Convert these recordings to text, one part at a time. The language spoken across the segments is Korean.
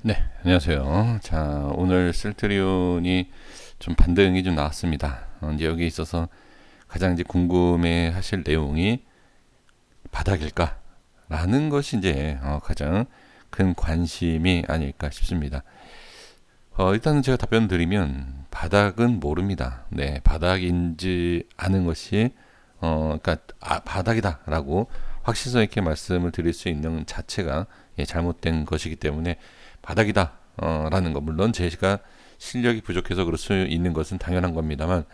네, 안녕하세요. 자, 오늘 셀트리온이 좀 반등이 좀 나왔습니다. 이제 여기 있어서 가장 이제 궁금해 하실 내용이 바닥일까라는 것이 이제 가장 큰 관심이 아닐까 싶습니다. 일단은 제가 답변 드리면 바닥은 모릅니다. 네, 바닥인지 아는 것이 그러니까 바닥이다라고 확실성 있게 말씀을 드릴 수 있는 자체가 잘못된 것이기 때문에 바닥이다 라는 거, 물론 제가 실력이 부족해서 그럴 수 있는 것은 당연한 겁니다만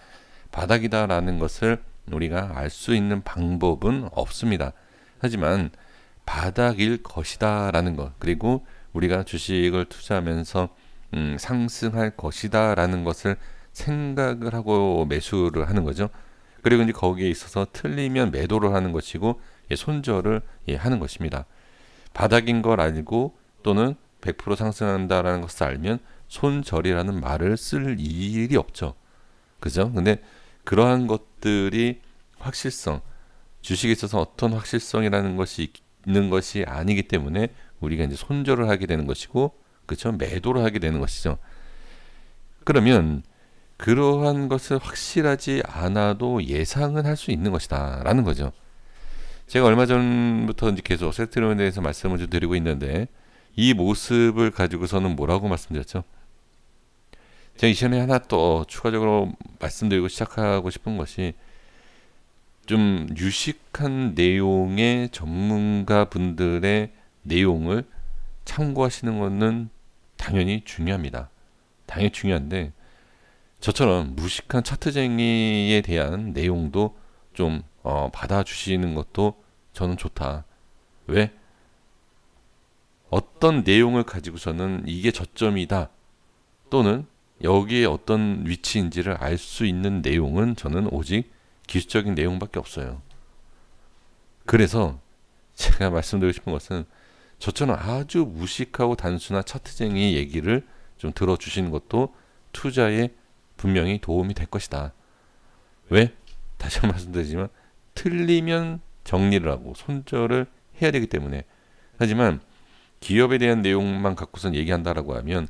바닥이다 라는 것을 우리가 알 수 있는 방법은 없습니다. 하지만 바닥일 것이다 라는 것, 그리고 우리가 주식을 투자하면서 상승할 것이다 라는 것을 생각을 하고 매수를 하는 거죠. 그리고 이제 거기에 있어서 틀리면 매도를 하는 것이고 손절을 하는 것입니다. 바닥인 걸 알고 또는 100% 상승한다라는 것을 알면 손절이라는 말을 쓸 일이 없죠. 그죠? 근데 그러한 것들이 확실성, 주식에 있어서 어떤 확실성이라는 것이 있는 것이 아니기 때문에 우리가 이제 손절을 하게 되는 것이고, 그렇죠? 매도를 하게 되는 것이죠. 그러면 그러한 것을 확실하지 않아도 예상은 할 수 있는 것이다라는 거죠. 제가 얼마 전부터 이제 계속 셀트리온에 대해서 말씀을 좀 드리고 있는데 이 모습을 가지고서는 뭐라고 말씀드렸죠? 제가 이전에 하나 또 추가적으로 말씀드리고 시작하고 싶은 것이 좀 유식한 내용의 전문가 분들의 내용을 참고하시는 것은 당연히 중요합니다. 당연히 중요한데 저처럼 무식한 차트쟁이에 대한 내용도 좀 받아주시는 것도 저는 좋다. 왜? 어떤 내용을 가지고서는 이게 저점이다 또는 여기에 어떤 위치인지를 알 수 있는 내용은 저는 오직 기술적인 내용밖에 없어요. 그래서 제가 말씀드리고 싶은 것은 저처럼 아주 무식하고 단순한 차트쟁이 얘기를 좀 들어주시는 것도 투자에 분명히 도움이 될 것이다. 왜? 다시 한번 말씀드리지만 틀리면 정리를 하고 손절을 해야 되기 때문에. 하지만 기업에 대한 내용만 갖고선 얘기한다라고 하면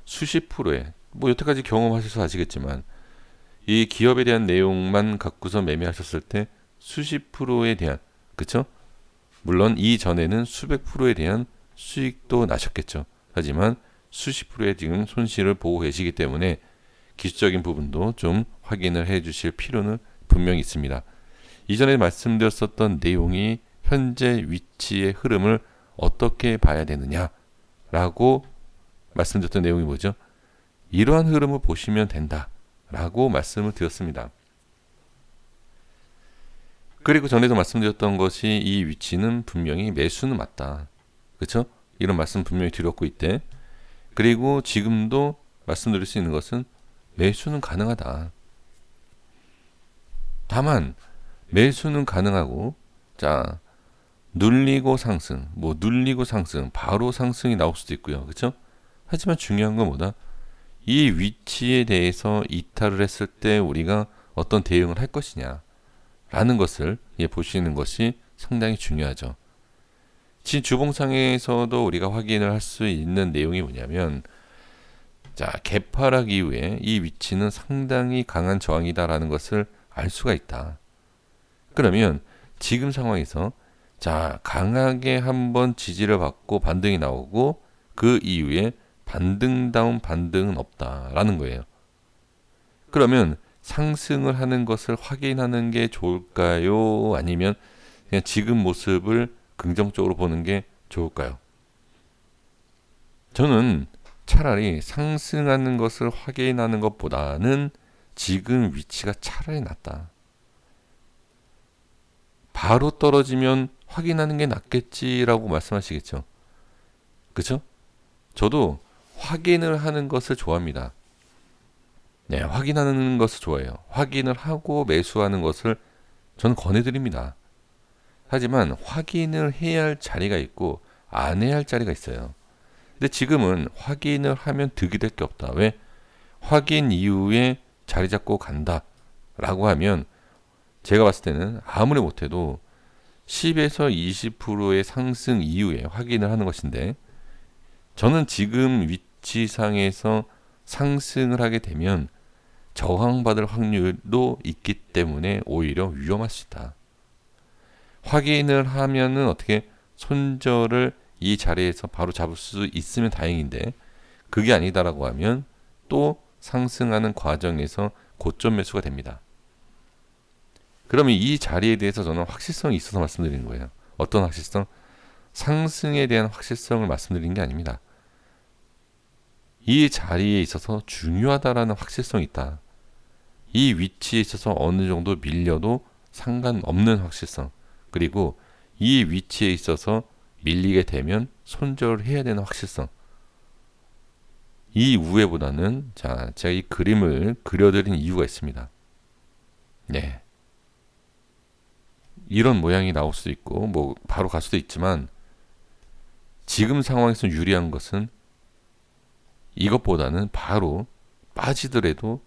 수십 프로의, 뭐 여태까지 경험하셔서 아시겠지만 이 기업에 대한 내용만 갖고서 매매하셨을 때 수십 프로에 대한, 그쵸? 물론 이전에는 수백 프로에 대한 수익도 나셨겠죠. 하지만 수십 프로의 지금 손실을 보고 계시기 때문에 기술적인 부분도 좀 확인을 해 주실 필요는 분명히 있습니다. 이전에 말씀드렸었던 내용이 현재 위치의 흐름을 어떻게 봐야 되느냐라고 말씀드렸던 내용이 뭐죠? 이러한 흐름을 보시면 된다라고 말씀을 드렸습니다. 그리고 전에도 말씀드렸던 것이 이 위치는 분명히 매수는 맞다. 그렇죠? 이런 말씀 분명히 드렸고 있대. 그리고 지금도 말씀드릴 수 있는 것은 매수는 가능하다. 다만 매수는 가능하고, 자, 눌리고 상승, 뭐 눌리고 상승, 바로 상승이 나올 수도 있고요. 그렇죠? 하지만 중요한 건 뭐다? 이 위치에 대해서 이탈을 했을 때 우리가 어떤 대응을 할 것이냐 라는 것을 보시는 것이 상당히 중요하죠. 지금 주봉상에서도 우리가 확인을 할 수 있는 내용이 뭐냐면, 자, 개파락 이후에 이 위치는 상당히 강한 저항이다라는 것을 알 수가 있다. 그러면 지금 상황에서 자, 강하게 한번 지지를 받고 반등이 나오고 그 이후에 반등다운 반등은 없다라는 거예요. 그러면 상승을 하는 것을 확인하는 게 좋을까요? 아니면 그냥 지금 모습을 긍정적으로 보는 게 좋을까요? 저는 차라리 상승하는 것을 확인하는 것보다는 지금 위치가 차라리 낫다. 바로 떨어지면 확인하는 게 낫겠지라고 말씀하시겠죠. 그렇죠? 저도 확인을 하는 것을 좋아합니다. 네, 확인하는 것을 좋아해요. 확인을 하고 매수하는 것을 저는 권해드립니다. 하지만 확인을 해야 할 자리가 있고 안 해야 할 자리가 있어요. 근데 지금은 확인을 하면 득이 될 게 없다. 왜? 확인 이후에 자리 잡고 간다 라고 하면 제가 봤을 때는 아무리 못해도 10에서 20%의 상승 이후에 확인을 하는 것인데 저는 지금 위치상에서 상승을 하게 되면 저항받을 확률도 있기 때문에 오히려 위험할 수 있다. 확인을 하면은 어떻게 손절을 이 자리에서 바로 잡을 수 있으면 다행인데, 그게 아니다라고 하면 또 상승하는 과정에서 고점 매수가 됩니다. 그러면 이 자리에 대해서 저는 확실성이 있어서 말씀드리는 거예요. 어떤 확실성? 상승에 대한 확실성을 말씀드리는 게 아닙니다. 이 자리에 있어서 중요하다라는 확실성이 있다. 이 위치에 있어서 어느 정도 밀려도 상관없는 확실성. 그리고 이 위치에 있어서 밀리게 되면 손절을 해야 되는 확실성. 이 우회보다는, 자, 제가 이 그림을 그려드린 이유가 있습니다. 네. 이런 모양이 나올 수도 있고, 뭐, 바로 갈 수도 있지만, 지금 상황에서 유리한 것은 이것보다는 바로 빠지더라도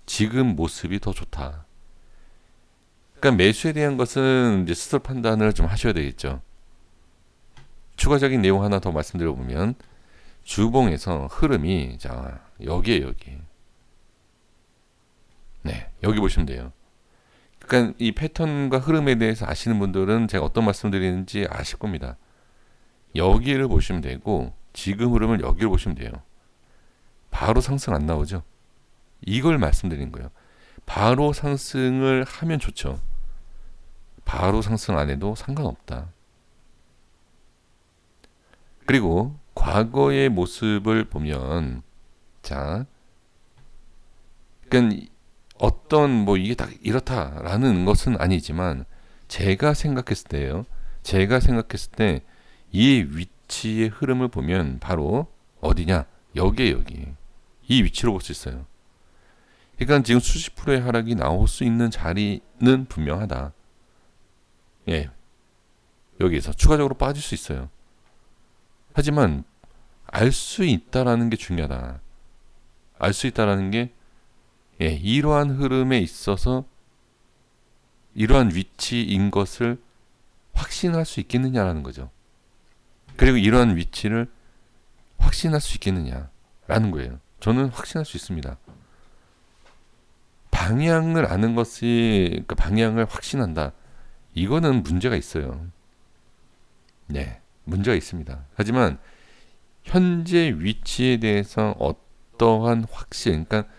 지금 모습이 더 좋다. 그러니까 매수에 대한 것은 이제 스스로 판단을 좀 하셔야 되겠죠. 추가적인 내용 하나 더 말씀드려보면, 주봉에서 흐름이, 자, 여기에 여기. 네, 여기 보시면 돼요. 그러니까 이 패턴과 흐름에 대해서 아시는 분들은 제가 어떤 말씀 드리는지 아실 겁니다. 여기를 보시면 되고, 지금 흐름을 여기를 보시면 돼요. 바로 상승 안 나오죠? 이걸 말씀드린 거예요. 바로 상승을 하면 좋죠. 바로 상승 안 해도 상관없다. 그리고 과거의 모습을 보면, 자, 그러니까 어떤 뭐 이게 딱 이렇다라는 것은 아니지만, 제가 생각했을 때요. 제가 생각했을 때 이 위치의 흐름을 보면 바로 어디냐? 여기에 여기. 이 위치로 볼 수 있어요. 그러니까 지금 수십 프로의 하락이 나올 수 있는 자리는 분명하다. 예, 여기에서 추가적으로 빠질 수 있어요. 하지만 알 수 있다라는 게 중요하다. 알 수 있다라는 게, 예, 이러한 흐름에 있어서 이러한 위치인 것을 확신할 수 있겠느냐라는 거죠. 그리고 이러한 위치를 확신할 수 있겠느냐라는 거예요. 저는 확신할 수 있습니다. 방향을 아는 것이, 그러니까 방향을 확신한다. 이거는 문제가 있어요. 네, 문제가 있습니다. 하지만 현재 위치에 대해서 어떠한 확신, 그러니까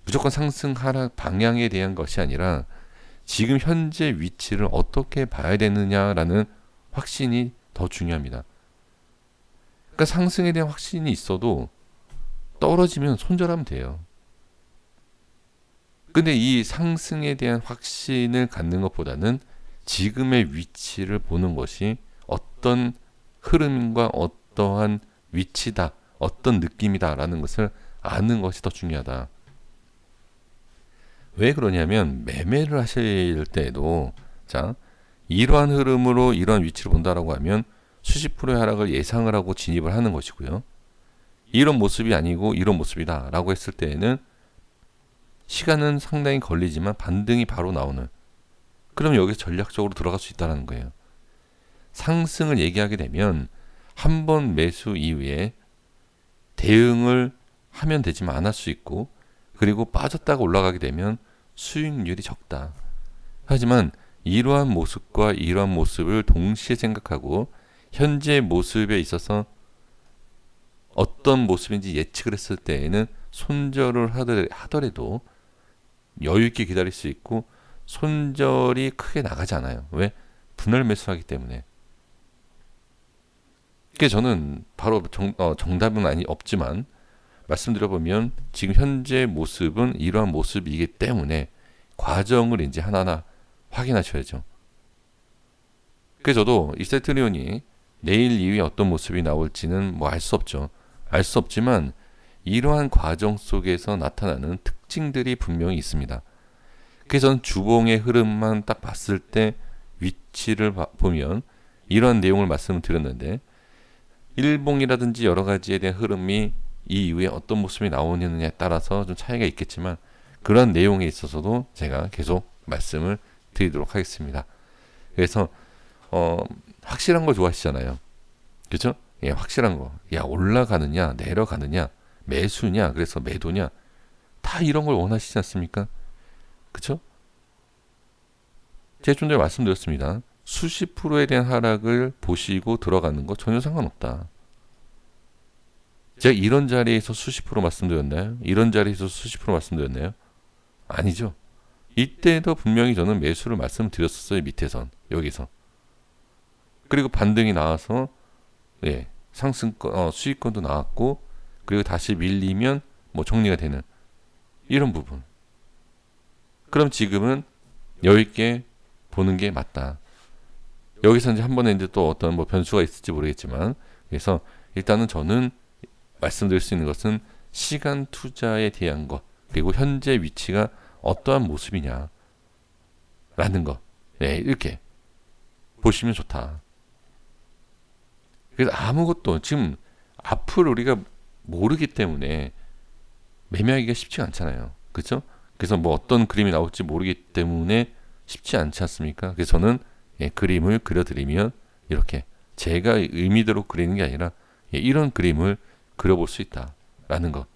무조건 상승 하락 방향에 대한 것이 아니라 지금 현재 위치를 어떻게 봐야 되느냐라는 확신이 더 중요합니다. 그러니까 상승에 대한 확신이 있어도 떨어지면 손절하면 돼요. 근데 이 상승에 대한 확신을 갖는 것보다는 지금의 위치를 보는 것이 어떤 흐름과 어떠한 위치다, 어떤 느낌이다라는 것을 아는 것이 더 중요하다. 왜 그러냐면 매매를 하실 때에도, 자, 이러한 흐름으로 이러한 위치를 본다라고 하면 수십 프로의 하락을 예상을 하고 진입을 하는 것이고요. 이런 모습이 아니고 이런 모습이다 라고 했을 때에는 시간은 상당히 걸리지만 반등이 바로 나오는, 그럼 여기서 전략적으로 들어갈 수 있다는 거예요. 상승을 얘기하게 되면 한 번 매수 이후에 대응을 하면 되지만 안 할 수 있고, 그리고 빠졌다가 올라가게 되면 수익률이 적다. 하지만 이러한 모습과 이러한 모습을 동시에 생각하고 현재 모습에 있어서 어떤 모습인지 예측을 했을 때에는 손절을 하더라도 여유 있게 기다릴 수 있고 손절이 크게 나가지 않아요. 왜? 분할 매수하기 때문에. 이게 저는 바로 정답은 없지만 말씀드려보면 지금 현재 모습은 이러한 모습이기 때문에 과정을 이제 하나하나 확인하셔야죠. 그래서 저도 이 세트리온이 내일 이후에 어떤 모습이 나올지는 뭐 알 수 없죠. 알 수 없지만 이러한 과정 속에서 나타나는 특징들이 분명히 있습니다. 그래서 저는 주봉의 흐름만 딱 봤을 때 위치를 보면 이러한 내용을 말씀을 드렸는데, 일봉이라든지 여러 가지에 대한 흐름이 이 이후에 어떤 모습이 나오느냐에 따라서 좀 차이가 있겠지만 그런 내용에 있어서도 제가 계속 말씀을 드리도록 하겠습니다. 그래서 확실한 걸 좋아하시잖아요. 그렇죠? 예, 확실한 거. 야, 올라가느냐, 내려가느냐, 매수냐, 그래서 매도냐, 다 이런 걸 원하시지 않습니까? 그쵸? 제가 좀 전에 말씀드렸습니다. 수십 프로에 대한 하락을 보시고 들어가는 거 전혀 상관없다. 제가 이런 자리에서 수십 프로 말씀드렸나요? 이런 자리에서 수십 프로 말씀드렸나요? 아니죠. 이때도 분명히 저는 매수를 말씀드렸었어요. 밑에선. 여기서. 그리고 반등이 나와서 예, 상승권, 수익권도 나왔고 그리고 다시 밀리면 뭐 정리가 되는 이런 부분. 그럼 지금은 여유 있게 보는 게 맞다. 여기서 이제 한 번에 이제 또 어떤 뭐 변수가 있을지 모르겠지만 그래서 일단은 저는 말씀드릴 수 있는 것은 시간 투자에 대한 것 그리고 현재 위치가 어떠한 모습이냐 라는 것 네, 이렇게 보시면 좋다. 그래서 아무것도 지금 앞을 우리가 모르기 때문에 매매하기가 쉽지 않잖아요. 그렇죠? 그래서 뭐 어떤 그림이 나올지 모르기 때문에 쉽지 않지 않습니까? 그래서 저는 예, 그림을 그려드리면 이렇게 제가 의미대로 그리는 게 아니라 예, 이런 그림을 그려볼 수 있다라는 것.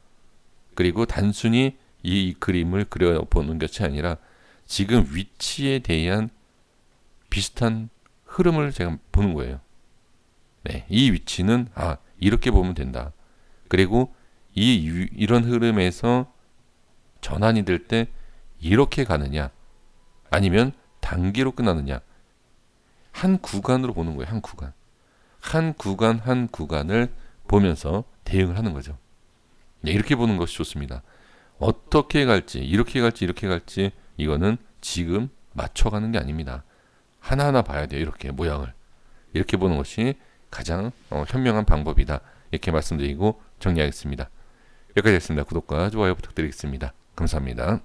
그리고 단순히 이 그림을 그려보는 것이 아니라 지금 위치에 대한 비슷한 흐름을 제가 보는 거예요. 네, 이 위치는 이렇게 보면 된다. 그리고 이런 흐름에서 전환이 될 때 이렇게 가느냐 아니면 단기로 끝나느냐 한 구간으로 보는 거예요. 한 구간. 한 구간을 보면서 대응을 하는 거죠. 네, 이렇게 보는 것이 좋습니다. 어떻게 갈지 이렇게 갈지 이거는 지금 맞춰가는 게 아닙니다. 하나하나 봐야 돼요. 이렇게 모양을. 이렇게 보는 것이 가장 현명한 방법이다. 이렇게 말씀드리고 정리하겠습니다. 여기까지 했습니다. 구독과 좋아요 부탁드리겠습니다. 감사합니다.